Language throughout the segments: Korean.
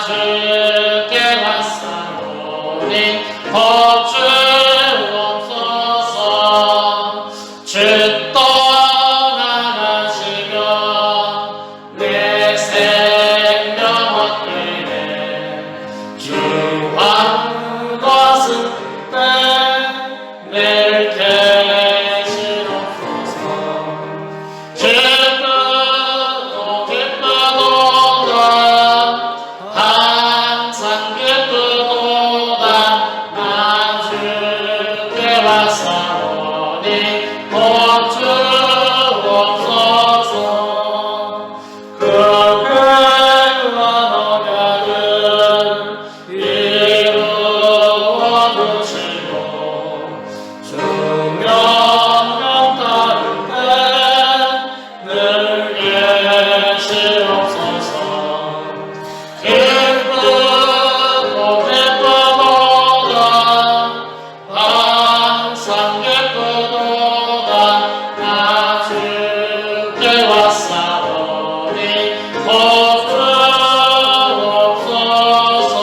주께 왔사오니 법 주옵소서. 주 떠나가시며 내 생명 얻기에 주한 것은 늘 계시옵소서. 기쁘고 기쁘도다 항상 기쁘도다 나 주께 왔사오니 복 주옵소서. 그 귀한 언약을 이루어 주시고 주명령 따를 때늘 계시옵소서. 기쁘고 기쁘도다 항상 기쁘도다 나 주께 왔사오니 복 주옵소서.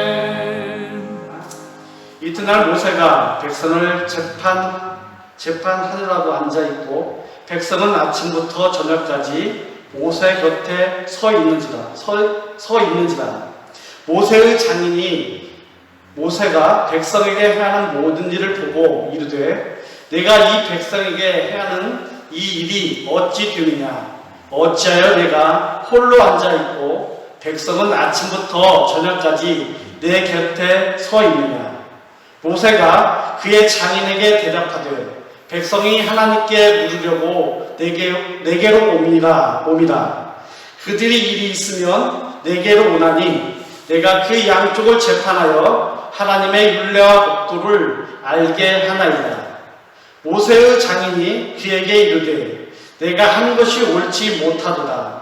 아멘. 이튿날 모세가 백성을 재판하느라고 앉아있고 백성은 아침부터 저녁까지 모세 곁에 서 있는지라. 모세의 장인이 모세가 백성에게 행하는 모든 일을 보고 이르되 내가 이 백성에게 행하는 이 일이 어찌 되느냐. 어찌하여 내가 홀로 앉아있고 백성은 아침부터 저녁까지 내 곁에 서 있느냐. 모세가 그의 장인에게 대답하되 백성이 하나님께 물으려고 내게로 옵니다. 그들이 일이 있으면 내게로 오나니 내가 그 양쪽을 재판하여 하나님의 율례와 법도를 알게 하나이다. 모세의 장인이 그에게 이르되 내가 한 것이 옳지 못하도다.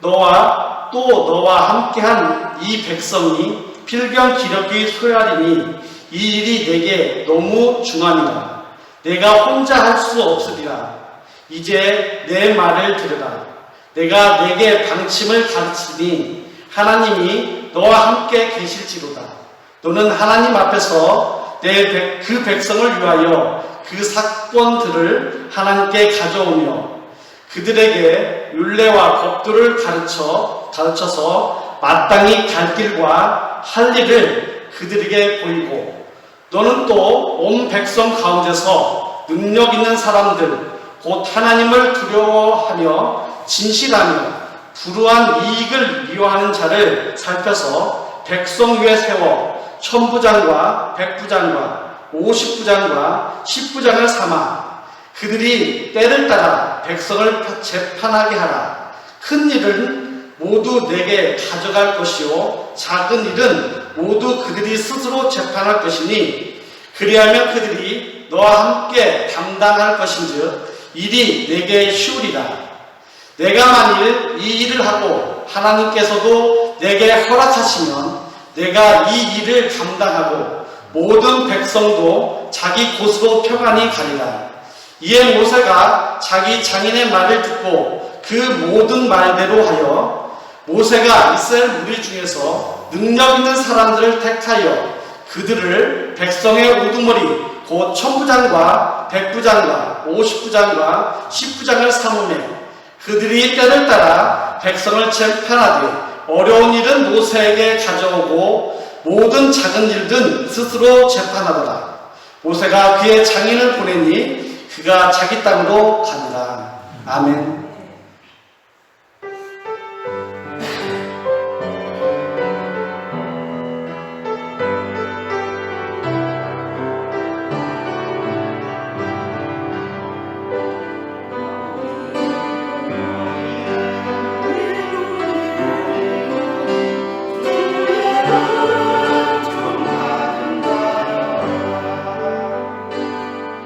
너와 함께한 이 백성이 필경 기력이 소야리니 이 일이 내게 너무 중하니라. 내가 혼자 할 수 없으리라. 이제 내 말을 들으라. 내가 내게 방침을 가르치니 하나님이 너와 함께 계실지로다. 너는 하나님 앞에서 그 백성을 위하여 그 사건들을 하나님께 가져오며 그들에게 율례와 법도를 가르쳐서 마땅히 갈 길과 할 일을 그들에게 보이고 너는 또 온 백성 가운데서 능력 있는 사람들 곧 하나님을 두려워하며 진실하며 불우한 이익을 미워하는 자를 살펴서 백성 위에 세워 천부장과 백부장과 50부장과 10부장을 삼아 그들이 때를 따라 백성을 재판하게 하라. 큰 일은 모두 내게 가져갈 것이요 작은 일은 모두 그들이 스스로 재판할 것이니 그리하면 그들이 너와 함께 담당할 것인즉 일이 내게 쉬우리라. 내가 만일 이 일을 하고 하나님께서도 내게 허락하시면 내가 이 일을 감당하고 모든 백성도 자기 곳으로 평안히 가리라. 이에 모세가 자기 장인의 말을 듣고 그 모든 말대로 하여 모세가 이스라엘 무리 중에서 능력 있는 사람들을 택하여 그들을 백성의 우두머리 곧 천부장과 백부장과 50부장과 10부장을 삼으며 그들이 때를 따라 백성을 재판하되 어려운 일은 모세에게 가져오고 모든 작은 일든 스스로 재판하더라. 모세가 그의 장인을 보내니 그가 자기 땅으로 가니라. 아멘.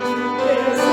주께서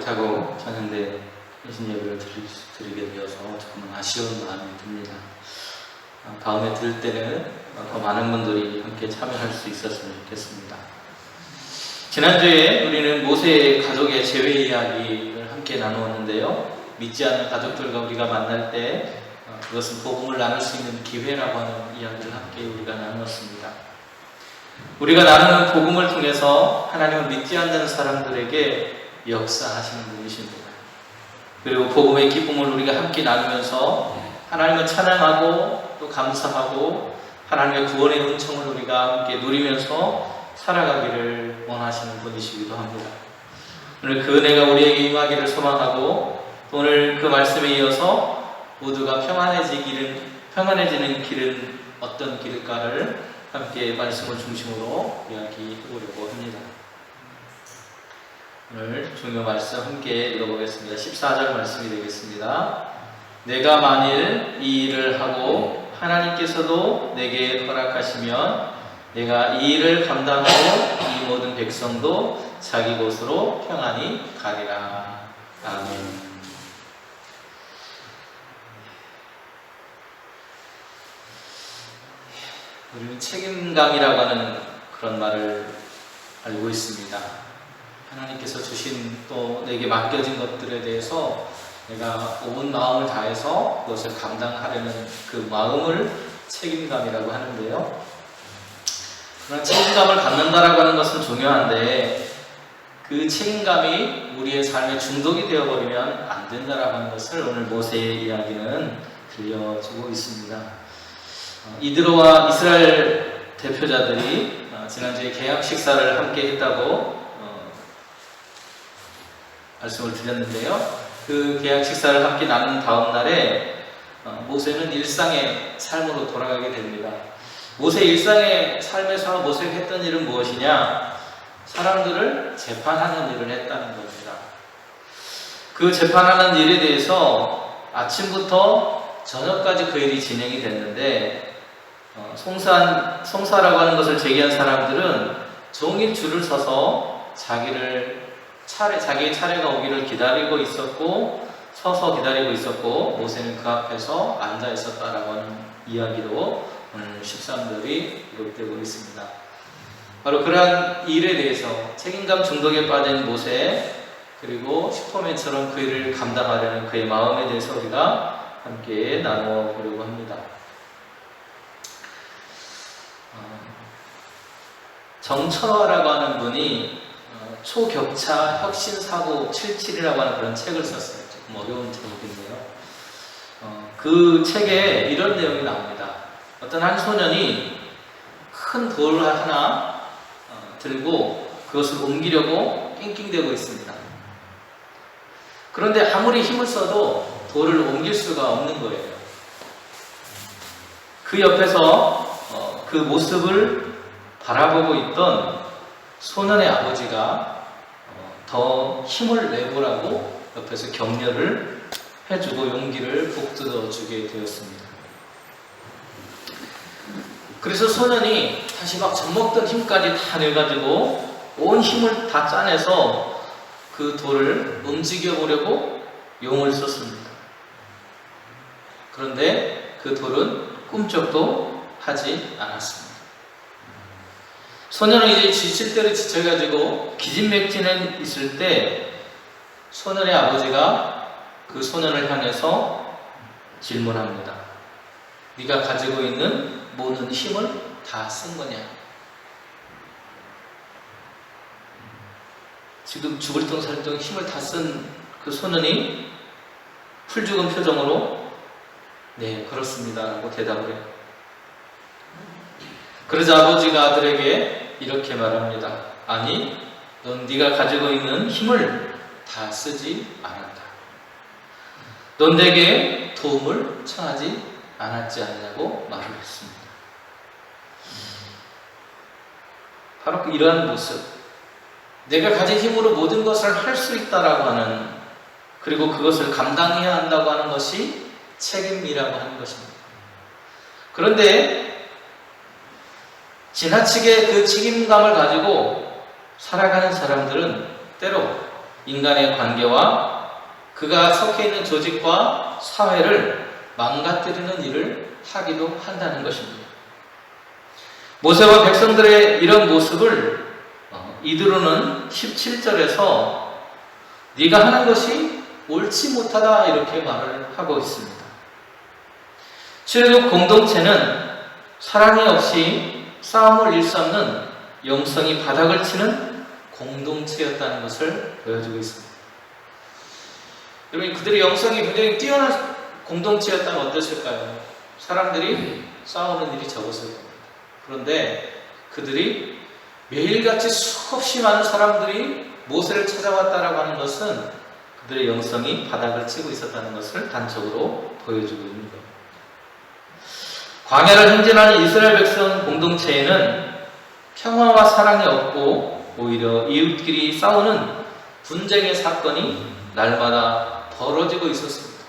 못하고 저녁에 예신 예배를 드리게 되어서 조금 아쉬운 마음이 듭니다. 다음에 들 때는 더 많은 분들이 함께 참여할 수 있었으면 좋겠습니다. 지난주에 우리는 모세의 가족의 재회 이야기를 함께 나누었는데요. 믿지 않는 가족들과 우리가 만날 때 그것은 복음을 나눌 수 있는 기회라고 하는 이야기를 함께 우리가 나누었습니다. 우리가 나누는 복음을 통해서 하나님을 믿지 않는 사람들에게 역사하시는 분이십니다. 그리고 복음의 기쁨을 우리가 함께 나누면서 하나님을 찬양하고 또 감사하고 하나님의 구원의 은총을 우리가 함께 누리면서 살아가기를 원하시는 분이시기도 합니다. 오늘 그 은혜가 우리에게 임하기를 소망하고 또 오늘 그 말씀에 이어서 모두가 평안해지는 길은 어떤 길일까를 함께 말씀을 중심으로 이야기해보려고 합니다. 오늘 중요 말씀 함께 읽어보겠습니다. 14절 말씀이 되겠습니다. 내가 만일 이 일을 하고 하나님께서도 내게 허락하시면 내가 이 일을 감당하고 이 모든 백성도 자기 곳으로 평안히 가리라. 아멘. 우리는 책임감이라고 하는 그런 말을 알고 있습니다. 하나님께서 주신 또 내게 맡겨진 것들에 대해서 내가 온 마음을 다해서 그것을 감당하려는 그 마음을 책임감이라고 하는데요. 그런 책임감을 갖는다라고 하는 것은 중요한데 그 책임감이 우리의 삶에 중독이 되어버리면 안 된다라고 하는 것을 오늘 모세의 이야기는 들려주고 있습니다. 이드로와 이스라엘 대표자들이 지난주에 개학 식사를 함께 했다고 말씀을 드렸는데요. 그 개학 식사를 함께 나눈 다음 날에 모세는 일상의 삶으로 돌아가게 됩니다. 모세 일상의 삶에서 모세가 했던 일은 무엇이냐? 사람들을 재판하는 일을 했다는 겁니다. 그 재판하는 일에 대해서 아침부터 저녁까지 그 일이 진행이 됐는데 송사라고 하는 것을 제기한 사람들은 종일 줄을 서서 자기의 차례가 오기를 기다리고 있었고 서서 기다리고 있었고 모세는 그 앞에서 앉아 있었다라고 하는 이야기로 오늘 13절이 기록되고 있습니다. 바로 그러한 일에 대해서 책임감 중독에 빠진 모세 그리고 슈퍼맨처럼 그 일을 감당하려는 그의 마음에 대해서 우리가 함께 나누어 보려고 합니다. 정철화라고 하는 분이 초격차 혁신사고 77이라고 하는 그런 책을 썼어요. 조금 어려운 제목인데요. 그 책에 이런 내용이 나옵니다. 어떤 한 소년이 큰 돌 하나 들고 그것을 옮기려고 낑낑대고 있습니다. 그런데 아무리 힘을 써도 돌을 옮길 수가 없는 거예요. 그 옆에서 그 모습을 바라보고 있던 소년의 아버지가 더 힘을 내보라고 옆에서 격려를 해주고 용기를 북돋워 주게 되었습니다. 그래서 소년이 다시 막 젖먹던 힘까지 다 내가지고 온 힘을 다 짜내서 그 돌을 움직여 보려고 용을 썼습니다. 그런데 그 돌은 꿈쩍도 하지 않았습니다. 소년은 이제 지칠 대로 지쳐가지고 기진맥진에 있을 때 소년의 아버지가 그 소년을 향해서 질문합니다. 네가 가지고 있는 모든 힘을 다 쓴 거냐? 지금 죽을 둥 살 둥 힘을 다 쓴 그 소년이 풀죽은 표정으로 네 그렇습니다 라고 대답을 해요. 그러자 아버지가 아들에게 이렇게 말합니다. 아니, 넌 네가 가지고 있는 힘을 다 쓰지 않았다. 넌 내게 도움을 청하지 않았지 않냐고 말을 했습니다. 바로 이러한 모습, 내가 가진 힘으로 모든 것을 할 수 있다라고 하는, 그리고 그것을 감당해야 한다고 하는 것이 책임이라고 하는 것입니다. 그런데 지나치게 그 책임감을 가지고 살아가는 사람들은 때로 인간의 관계와 그가 속해 있는 조직과 사회를 망가뜨리는 일을 하기도 한다는 것입니다. 모세와 백성들의 이런 모습을 이드로는 17절에서 네가 하는 것이 옳지 못하다 이렇게 말을 하고 있습니다. 출애굽 공동체는 사랑이 없이 싸움을 일삼는 영성이 바닥을 치는 공동체였다는 것을 보여주고 있습니다. 여러분, 그들의 영성이 굉장히 뛰어난 공동체였다면 어땠을까요? 사람들이 싸우는 일이 적었을 겁니다. 그런데 그들이 매일같이 수없이 많은 사람들이 모세를 찾아왔다라고 하는 것은 그들의 영성이 바닥을 치고 있었다는 것을 단적으로 보여주고 있는 겁니다. 광야를 행진하는 이스라엘 백성 공동체에는 평화와 사랑이 없고 오히려 이웃끼리 싸우는 분쟁의 사건이 날마다 벌어지고 있었습니다.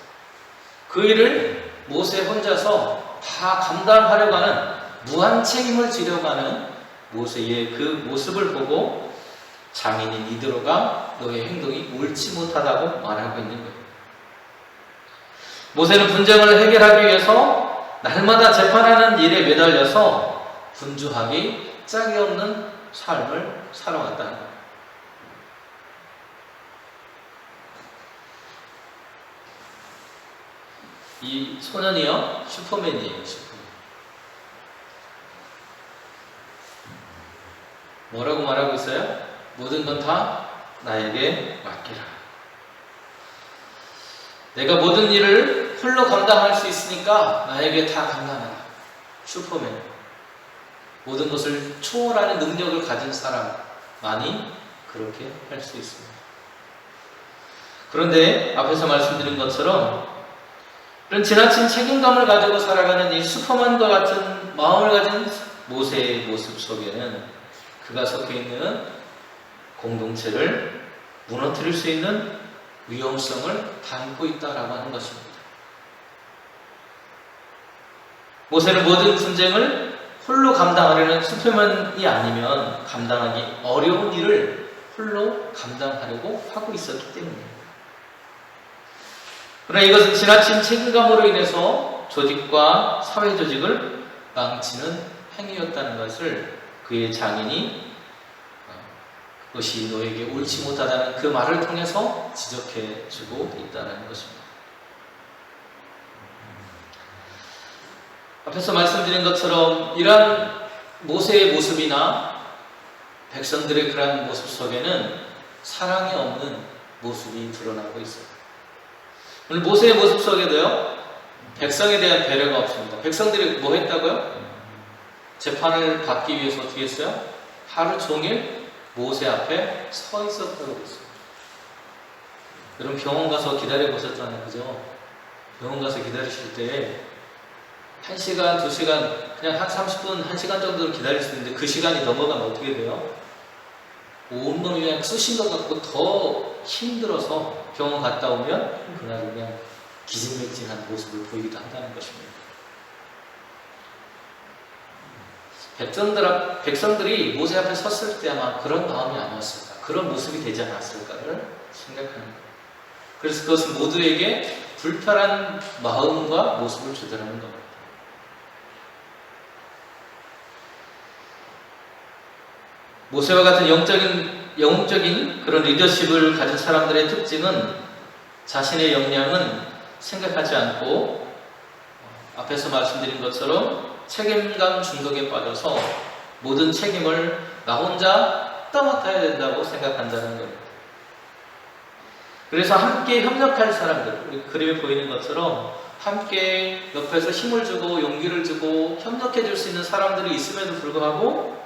그 일을 모세 혼자서 다 감당하려고 하는 무한 책임을 지려고 하는 모세의 그 모습을 보고 장인인 이드로가 너의 행동이 옳지 못하다고 말하고 있는 거예요. 모세는 분쟁을 해결하기 위해서 날마다 재판하는 일에 매달려서 분주하기 짝이 없는 삶을 살아왔다는 거예요. 이 소년이요, 슈퍼맨이에요. 슈퍼맨. 뭐라고 말하고 있어요? 모든 건 다 나에게 맡기라. 내가 모든 일을 홀로 감당할 수 있으니까 나에게 다 감당하라. 슈퍼맨. 모든 것을 초월하는 능력을 가진 사람만이 그렇게 할 수 있습니다. 그런데 앞에서 말씀드린 것처럼 이런 지나친 책임감을 가지고 살아가는 이 슈퍼맨과 같은 마음을 가진 모세의 모습 속에는 그가 속해 있는 공동체를 무너뜨릴 수 있는 위험성을 담고 있다라고 하는 것입니다. 모세는 모든 분쟁을 홀로 감당하려는 슈퍼맨이 아니면 감당하기 어려운 일을 홀로 감당하려고 하고 있었기 때문입니다. 그러나 이것은 지나친 책임감으로 인해서 조직과 사회 조직을 망치는 행위였다는 것을 그의 장인이 그것이 너에게 옳지 못하다는 그 말을 통해서 지적해 주고 있다는 것입니다. 앞에서 말씀드린 것처럼 이러한 모세의 모습이나 백성들의 그러한 모습 속에는 사랑이 없는 모습이 드러나고 있어요. 오늘 모세의 모습 속에도요, 백성에 대한 배려가 없습니다. 백성들이 뭐 했다고요? 재판을 받기 위해서 어떻게 했어요? 하루 종일 모세 앞에 서 있었다고 했어요. 여러분 병원 가서 기다려 보셨잖아요, 그죠? 병원 가서 기다리실 때 1시간, 2시간, 그냥 한 30분, 1시간 정도를 기다릴 수 있는데 그 시간이 넘어가면 어떻게 돼요? 온몸이 그냥 쑤신 것 같고 더 힘들어서 병원 갔다 오면 그날 그냥 기진맥진한 모습을 보이기도 한다는 것입니다. 백성들이 모세 앞에 섰을 때 아마 그런 마음이 아니었을까, 그런 모습이 되지 않았을까를 생각하는 거예요. 그래서 그것은 모두에게 불편한 마음과 모습을 주더라는 겁니다. 모세와 같은 영적인 그런 리더십을 가진 사람들의 특징은 자신의 역량은 생각하지 않고 앞에서 말씀드린 것처럼 책임감 중독에 빠져서 모든 책임을 나 혼자 떠맡아야 된다고 생각한다는 겁니다. 그래서 함께 협력할 사람들, 우리 그림에 보이는 것처럼 함께 옆에서 힘을 주고 용기를 주고 협력해 줄 수 있는 사람들이 있음에도 불구하고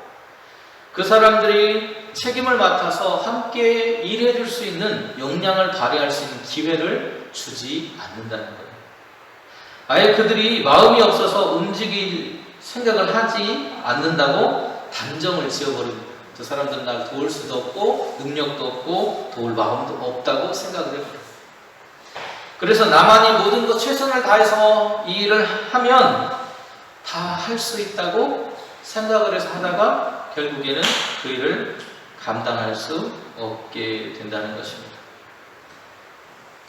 그 사람들이 책임을 맡아서 함께 일해 줄 수 있는 역량을 발휘할 수 있는 기회를 주지 않는다는 거예요. 아예 그들이 마음이 없어서 움직일 생각을 하지 않는다고 단정을 지어버립니다. 저 사람들은 날 도울 수도 없고 능력도 없고 도울 마음도 없다고 생각을 해버려요. 그래서 나만이 모든 것 최선을 다해서 이 일을 하면 다 할 수 있다고 생각을 해서 하다가 결국에는 그 일을 감당할 수 없게 된다는 것입니다.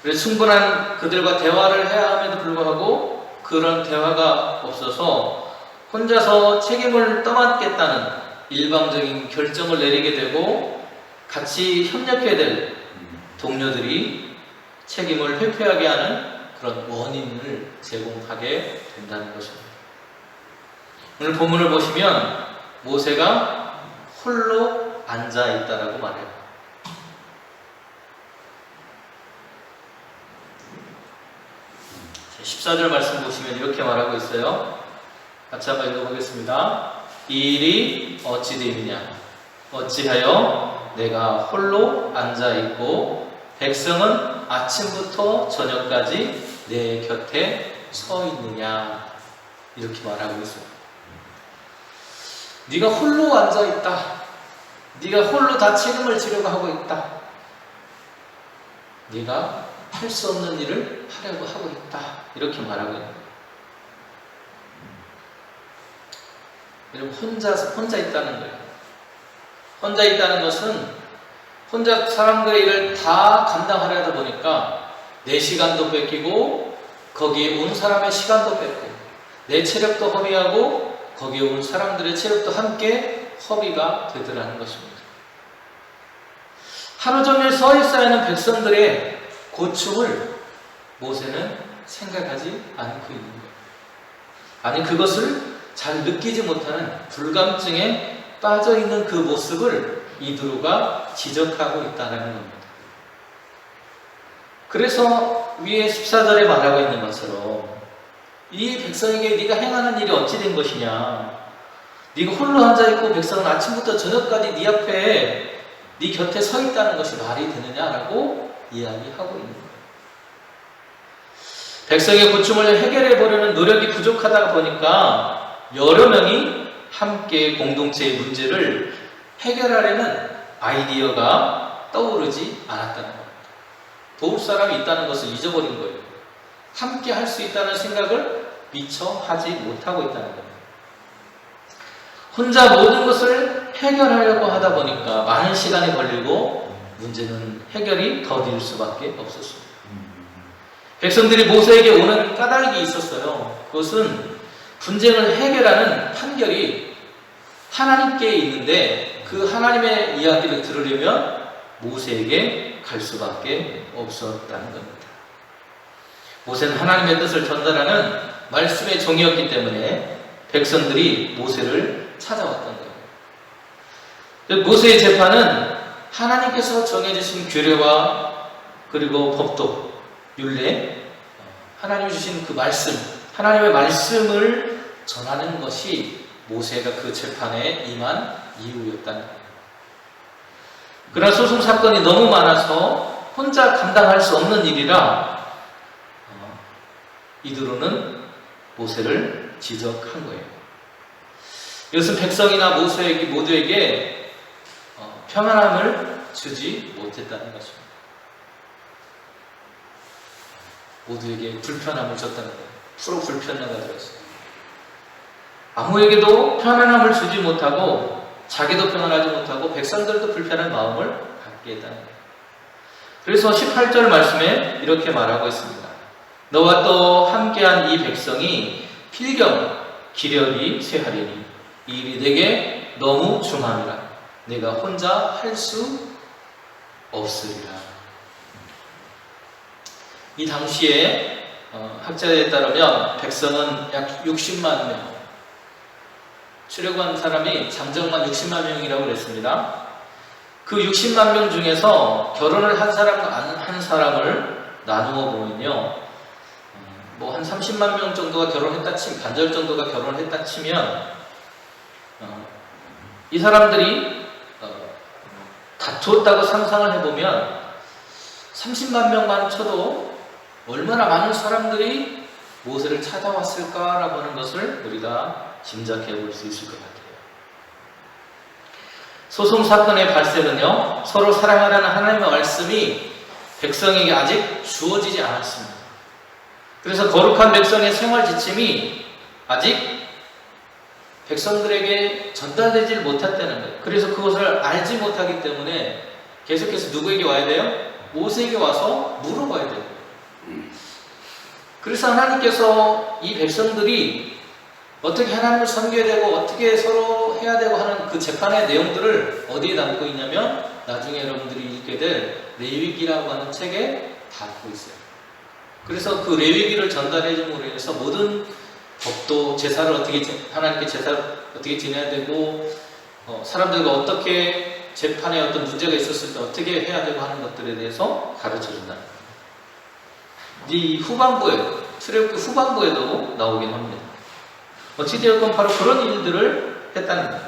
그래서 충분한 그들과 대화를 해야 함에도 불구하고 그런 대화가 없어서 혼자서 책임을 떠맡겠다는 일방적인 결정을 내리게 되고 같이 협력해야 될 동료들이 책임을 회피하게 하는 그런 원인을 제공하게 된다는 것입니다. 오늘 본문을 보시면 모세가 홀로 앉아 있다라고 말해요. 14절 말씀 보시면 이렇게 말하고 있어요. 같이 한번 읽어보겠습니다. 이 일이 어찌 되느냐? 어찌하여 내가 홀로 앉아 있고 백성은 아침부터 저녁까지 내 곁에 서 있느냐? 이렇게 말하고 있어요. 네가 홀로 앉아 있다. 네가 홀로 다 책임을 지려고 하고 있다. 네가 할 수 없는 일을 하려고 하고 있다. 이렇게 말하고 있는 거예요. 여러분, 혼자 있다는 거예요. 혼자 있다는 것은 혼자 사람들의 일을 다 감당하려다 보니까 내 시간도 뺏기고 거기에 온 사람의 시간도 뺏고 내 체력도 허비하고 거기에 온 사람들의 체력도 함께 허비가 되더라는 것입니다. 하루 종일 서 있어야 하는 백성들의 고충을 모세는 생각하지 않고 있는 거예요. 아니, 그것을 잘 느끼지 못하는 불감증에 빠져 있는 그 모습을 이드로가 지적하고 있다는 겁니다. 그래서 위에 14절에 말하고 있는 것처럼 이 백성에게 네가 행하는 일이 어찌 된 것이냐? 네가 홀로 앉아있고 백성은 아침부터 저녁까지 네 앞에 네 곁에 서 있다는 것이 말이 되느냐라고 이야기하고 있는 거예요. 백성의 고충을 해결해 보려는 노력이 부족하다 보니까 여러 명이 함께 공동체의 문제를 해결하려는 아이디어가 떠오르지 않았다는 겁니다. 도울 사람이 있다는 것을 잊어버린 거예요. 함께 할 수 있다는 생각을 미처 하지 못하고 있다는 겁니다. 혼자 모든 것을 해결하려고 하다 보니까 많은 시간이 걸리고 문제는 해결이 더딜 수밖에 없었습니다. 백성들이 모세에게 오는 까닭이 있었어요. 그것은 분쟁을 해결하는 판결이 하나님께 있는데 그 하나님의 이야기를 들으려면 모세에게 갈 수밖에 없었다는 겁니다. 모세는 하나님의 뜻을 전달하는 말씀의 종이었기 때문에 백성들이 모세를 찾아왔던 거예요. 모세의 재판은 하나님께서 정해주신 규례와 그리고 법도, 율례, 하나님이 주신 그 말씀, 하나님의 말씀을 전하는 것이 모세가 그 재판에 임한 이유였다는 거예요. 그러나 소송 사건이 너무 많아서 혼자 감당할 수 없는 일이라 이드로는 모세를 지적한 거예요. 이것은 백성이나 모세에게 모두에게 평안함을 주지 못했다는 것입니다. 모두에게 불편함을 줬다는 거예요. 서로 불편을 가져왔어요. 아무에게도 편안함을 주지 못하고 자기도 편안하지 못하고 백성들도 불편한 마음을 갖게 했다는 거예요. 그래서 18절 말씀에 이렇게 말하고 있습니다. 너와 또 함께한 이 백성이 필경 기력이 쇠하리니 이 일이 내게 너무 중함이라 내가 혼자 할 수 없으리라. 이 당시에 학자에 따르면 백성은 약 60만 명, 출애굽한 사람이 잠정만 60만 명이라고 그랬습니다. 그 60만 명 중에서 결혼을 한 사람과 안 한 사람을 나누어 보면요, 뭐 한 30만 명 정도가 결혼했다 치면, 반절 정도가 결혼했다 치면 이 사람들이 다투었다고 상상을 해보면 30만 명만 쳐도 얼마나 많은 사람들이 모세를 찾아왔을까라고 하는 것을 우리가 짐작해 볼 수 있을 것 같아요. 소송 사건의 발생은요, 서로 사랑하라는 하나님의 말씀이 백성에게 아직 주어지지 않았습니다. 그래서 거룩한 백성의 생활 지침이 아직 백성들에게 전달되지 못했다는 거예요. 그래서 그것을 알지 못하기 때문에 계속해서 누구에게 와야 돼요? 모세에게 와서 물어봐야 돼요. 그래서 하나님께서 이 백성들이 어떻게 하나님을 섬겨야 되고 어떻게 서로 해야 되고 하는 그 재판의 내용들을 어디에 담고 있냐면 나중에 여러분들이 읽게 될 레위기라고 하는 책에 담고 있어요. 그래서 그 레위기를 전달해 줌으로 인해서 모든 법도 제사를 어떻게 하나님께 제사를 어떻게 지내야 되고 사람들과 어떻게 재판에 어떤 문제가 있었을 때 어떻게 해야 되고 하는 것들에 대해서 가르쳐 준다. 이 후반부에 출애굽기 후반부에도 나오긴 합니다. 어찌되었건 바로 그런 일들을 했다는 거예요.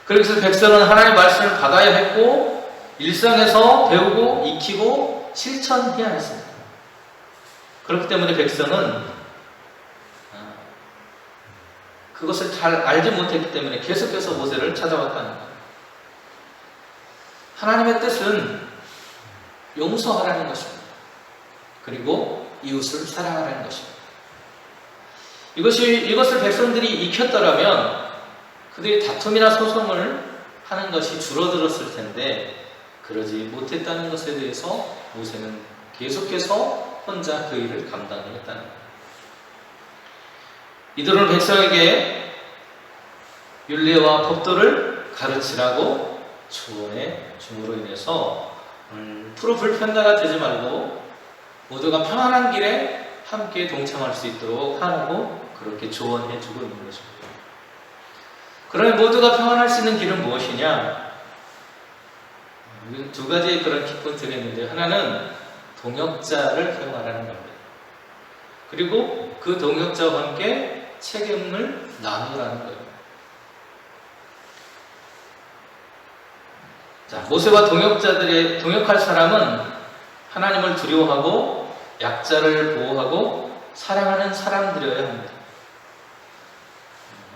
그래서 백성은 하나님의 말씀을 받아야 했고 일상에서 배우고 익히고 실천해야 했습니다. 그렇기 때문에 백성은 그것을 잘 알지 못했기 때문에 계속해서 모세를 찾아왔다는 거예요. 하나님의 뜻은 용서하라는 것입니다. 그리고 이웃을 사랑하라는 것입니다. 이것을 백성들이 익혔더라면 그들이 다툼이나 소송을 하는 것이 줄어들었을 텐데 그러지 못했다는 것에 대해서 모세는 계속해서 혼자 그 일을 감당했다는 거예요. 이들은 백성에게 율례와 법도를 가르치라고 조언해 줌으로 인해서 프로 불편자가 되지 말고 모두가 평안한 길에 함께 동참할 수 있도록 하라고 그렇게 조언해 주고 있는 것입니다. 그러면 모두가 평안할 수 있는 길은 무엇이냐? 두 가지의 그런 키포인트가 있는데 하나는 동역자를 사용하라는 겁니다. 그리고 그 동역자와 함께 책임을 나누라는 거예요. 자, 모세와 동역할 사람은 하나님을 두려워하고 약자를 보호하고 사랑하는 사람들이어야 합니다.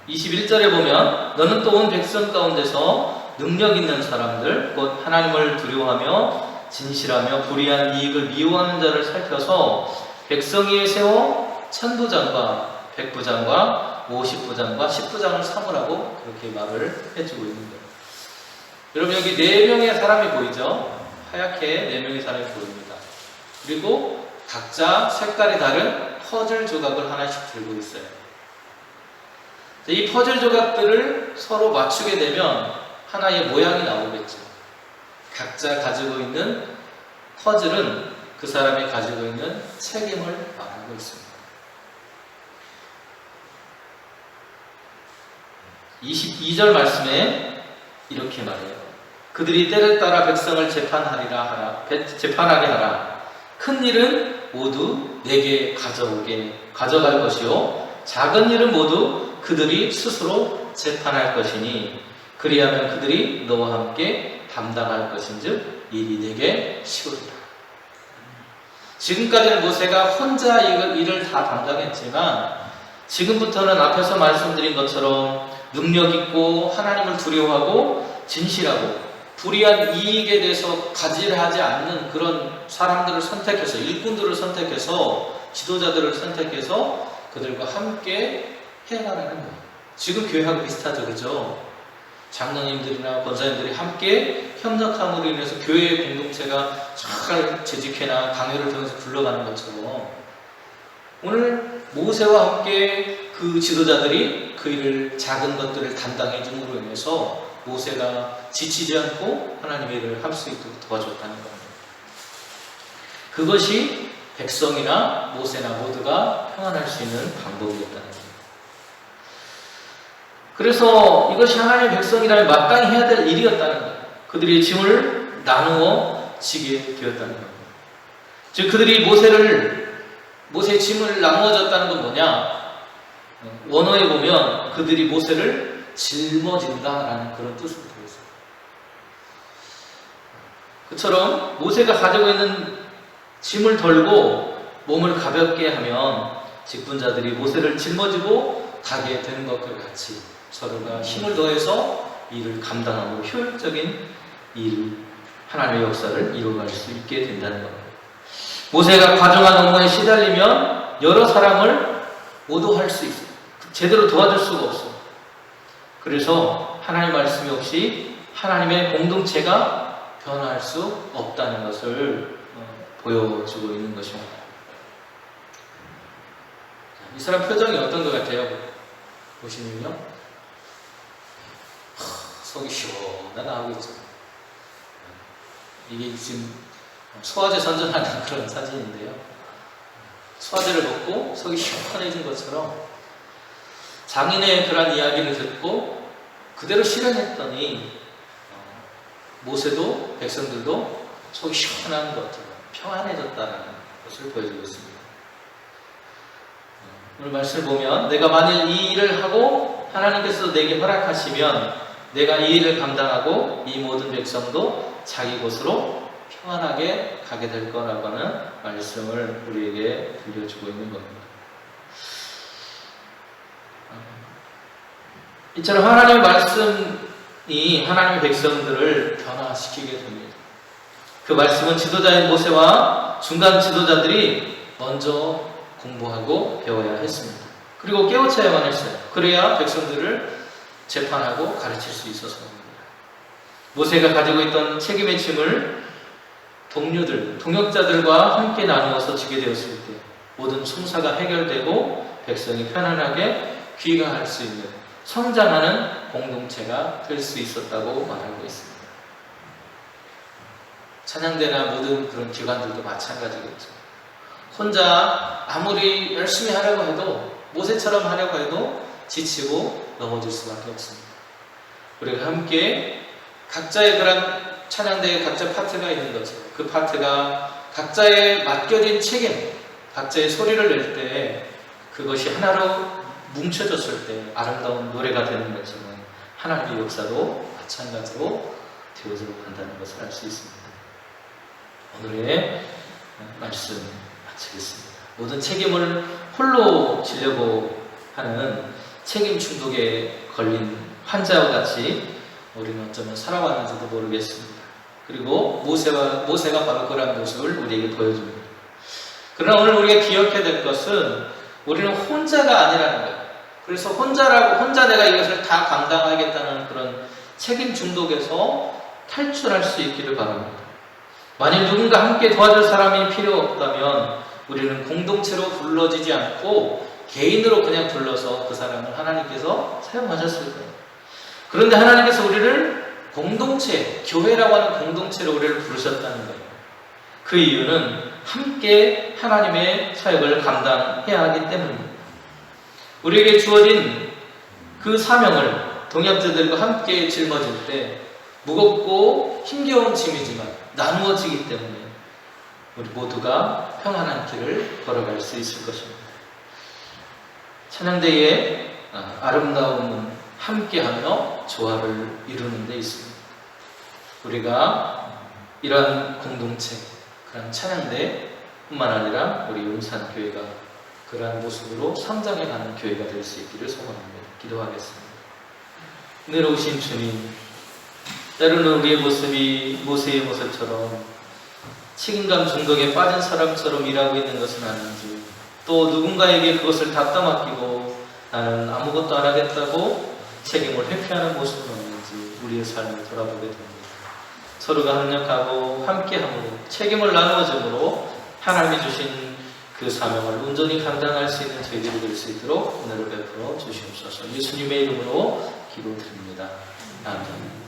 21절에 보면 너는 또 온 백성 가운데서 능력 있는 사람들 곧 하나님을 두려워하며 진실하며 불의한 이익을 미워하는 자를 살펴서 백성 위에 세워 천부장과 백부장과 50부장과 10부장을 삼으라고 그렇게 말을 해주고 있는 거예요. 여러분 여기 4명의 사람이 보이죠? 하얗게 4명의 사람이 보입니다. 그리고 각자 색깔이 다른 퍼즐 조각을 하나씩 들고 있어요. 이 퍼즐 조각들을 서로 맞추게 되면 하나의 모양이 나오겠죠. 각자 가지고 있는 퍼즐은 그 사람이 가지고 있는 책임을 말하고 있습니다. 22절 말씀에 이렇게 말해요. 그들이 때를 따라 백성을 재판하게 하라. 큰 일은 모두 내게 가져갈 것이요 작은 일은 모두 그들이 스스로 재판할 것이니 그리하면 그들이 너와 함께 담당할 것인즉 일이 내게 쉬우리라. 지금까지는 모세가 혼자 일을 다 담당했지만 지금부터는 앞에서 말씀드린 것처럼 능력 있고 하나님을 두려워하고 진실하고 불의한 이익에 대해서 가지하지 않는 그런 사람들을 선택해서 일꾼들을 선택해서 지도자들을 선택해서 그들과 함께 해나가는 거예요. 지금 교회하고 비슷하죠, 그죠? 장로님들이나 권사님들이 함께 협력함으로 인해서 교회의 공동체가 잘 재직회나 강요를 통해서 굴러가는 것처럼 오늘 모세와 함께 그 지도자들이 그 일을 작은 것들을 담당해 줌으로 인해서 모세가 지치지 않고 하나님의 일을 할 수 있도록 도와줬다는 겁니다. 그것이 백성이나 모세나 모두가 평안할 수 있는 방법이었다는 겁니다. 그래서 이것이 하나님의 백성이라면 마땅히 해야 될 일이었다는 거예요. 그들이 짐을 나누어 지게 되었다는 겁니다. 즉 그들이 모세의 짐을 나누어졌다는 건 뭐냐? 원어에 보면 그들이 모세를 짊어진다라는 그런 뜻을 들고 있어요. 그처럼 모세가 가지고 있는 짐을 덜고 몸을 가볍게 하면 직분자들이 모세를 짊어지고 가게 되는 것과 같이 서로가 힘을 더해서 일을 감당하고 효율적인 하나님의 역사를 이루어갈 수 있게 된다는 겁니다. 모세가 과중한 업무에 시달리면 여러 사람을 오도할 수 있어요. 제대로 도와줄 수가 없어요. 그래서 하나님 말씀이 없이 하나님의 공동체가 변화할 수 없다는 것을 보여주고 있는 것입니다. 이 사람 표정이 어떤 것 같아요? 보시면요. 속이 시원하게 나오고 있죠. 이게 지금 소화제 선전하는 그런 사진인데요. 소화제를 먹고 속이 시원해진 것처럼 장인의 그런 이야기를 듣고 그대로 실현했더니 모세도 백성들도 속이 시원한 것처럼 평안해졌다는 것을 보여주고 있습니다. 오늘 말씀을 보면 내가 만일 이 일을 하고 하나님께서 내게 허락하시면 내가 이 일을 감당하고 이 모든 백성도 자기 곳으로 평안하게 가게 될 거라고 하는 말씀을 우리에게 들려주고 있는 겁니다. 이처럼 하나님의 말씀이 하나님의 백성들을 변화시키게 됩니다. 그 말씀은 지도자인 모세와 중간 지도자들이 먼저 공부하고 배워야 했습니다. 그리고 깨우쳐야만 했어요. 그래야 백성들을 재판하고 가르칠 수 있었습니다. 모세가 가지고 있던 책임의 짐을 동료들, 동역자들과 함께 나누어서 지게 되었을 때 모든 총사가 해결되고 백성이 편안하게 귀가할 수 있는 성장하는 공동체가 될 수 있었다고 말하고 있습니다. 찬양대나 모든 그런 기관들도 마찬가지겠죠. 혼자 아무리 열심히 하려고 해도 모세처럼 하려고 해도 지치고 넘어질 수밖에 없습니다. 우리가 함께 각자의 그런 찬양대에 각자 파트가 있는 것처럼 그 파트가 각자의 맡겨진 책임, 각자의 소리를 낼 때 그것이 하나로 뭉쳐졌을 때 아름다운 노래가 되는 것처럼 하나님의 역사도 마찬가지로 되어져 간다는 것을 알 수 있습니다. 오늘의 말씀 마치겠습니다. 모든 책임을 홀로 지려고 하는 책임 중독에 걸린 환자와 같이 우리는 어쩌면 살아왔는지도 모르겠습니다. 그리고 모세가 바로 그런 모습을 우리에게 보여줍니다. 그러나 오늘 우리가 기억해야 될 것은 우리는 혼자가 아니라는 거예요. 그래서 혼자 내가 이것을 다 감당하겠다는 그런 책임 중독에서 탈출할 수 있기를 바랍니다. 만일 누군가 함께 도와줄 사람이 필요 없다면 우리는 공동체로 불러지지 않고 개인으로 그냥 불러서 그 사람을 하나님께서 사용하셨을 거예요. 그런데 하나님께서 우리를 공동체, 교회라고 하는 공동체로 우리를 부르셨다는 거예요. 그 이유는 함께 하나님의 사역을 감당해야 하기 때문입니다. 우리에게 주어진 그 사명을 동역자들과 함께 짊어질 때 무겁고 힘겨운 짐이지만 나누어지기 때문에 우리 모두가 평안한 길을 걸어갈 수 있을 것입니다. 찬양대의 아름다움은 함께하며 조화를 이루는 데 있습니다. 우리가 이러한 공동체, 그런 찬양대뿐만 아니라 우리 용산교회가 그러한 모습으로 성장해가는 교회가 될 수 있기를 소원합니다. 기도하겠습니다. 은혜로우신 주님, 때로는 우리의 모습이 모세의 모습처럼 책임감 중독에 빠진 사람처럼 일하고 있는 것은 아닌지, 또 누군가에게 그것을 다 떠맡기고 나는 아무것도 안 하겠다고 책임을 회피하는 모습은 없는지 우리의 삶을 돌아보게 됩니다. 서로가 협력하고 함께함으로 책임을 나누어줌으로 하나님이 주신 그 사명을 온전히 감당할 수 있는 저희들이 될 수 있도록 은혜를 베풀어 주시옵소서. 예수님의 이름으로 기도드립니다. 아멘.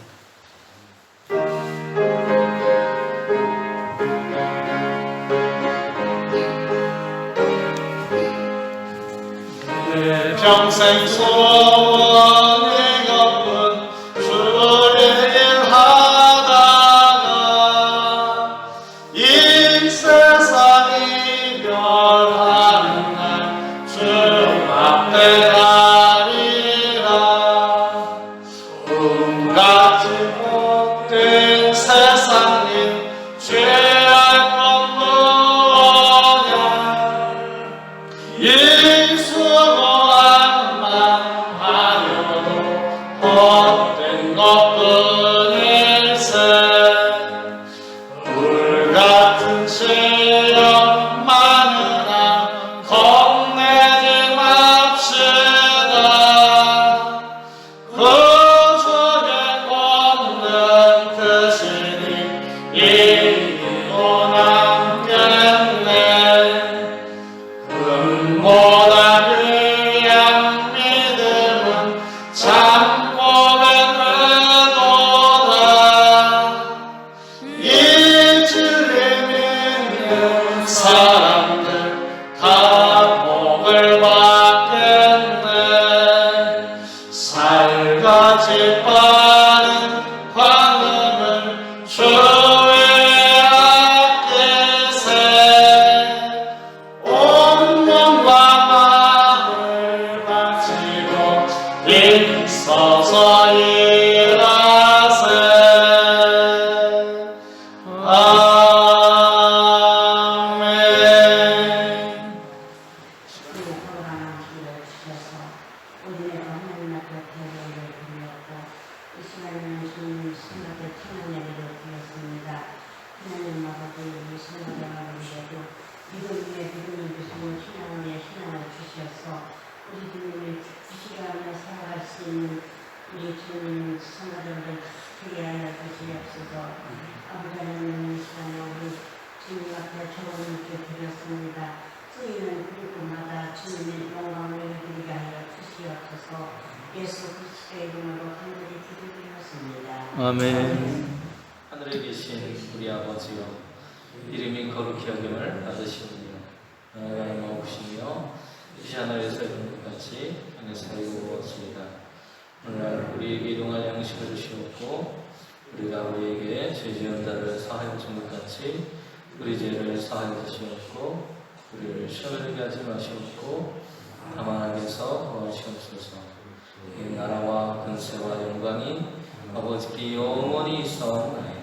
내 평생 소원이 갚은 주의 일하다가 이 세상이 멸하는 날 주 앞에 가리라. 소금같이 못된 세상님 죄할 것 뭐냐. 수고한 만 하여도 있어서 일하세. 아멘. 우리의 거룩한 기회를 주셔서 우리의 하나님 앞에 대회를 드렸고 이 시간에는 주님 생각에 천한 예배를 드렸습니다. 하나님 아버지 우리 성도들에게도 믿음 위에 믿음을 주시고 신앙 위에 신앙을 주셔서 우리 주님을 이 시간에 살아갈 수 있는 우리 주님 성도들을 되게 하여 주시옵소서. 아버지 하나님 이 시간에 우리 주님 앞에 좋은 기회 드렸습니다. 쓰이는 그리고마다 주님의 영광을 드리게 하여 주시옵소서. 예수 그리스도의 이름으로 간절히 기도드렸습니다. 아멘. 하늘에 계신 우리 아버지여, 이름이 거룩히 여김을 받으시오며 나라가 마옵시며 이시 하늘에서 이룬 것 같이 하늘에서 이루어지이다. 오늘 우리에게 일용할 양식을 주시옵고 우리가 우리에게 죄 지은 자를 사하여 준 것 같이 우리 죄를 사하여 주시옵고 우리를 시험에 하지 마시옵고 다만 악에서 구하시옵소서. 이 나라와 근세와 영광이 아버지께 영원히 있사옵나이다.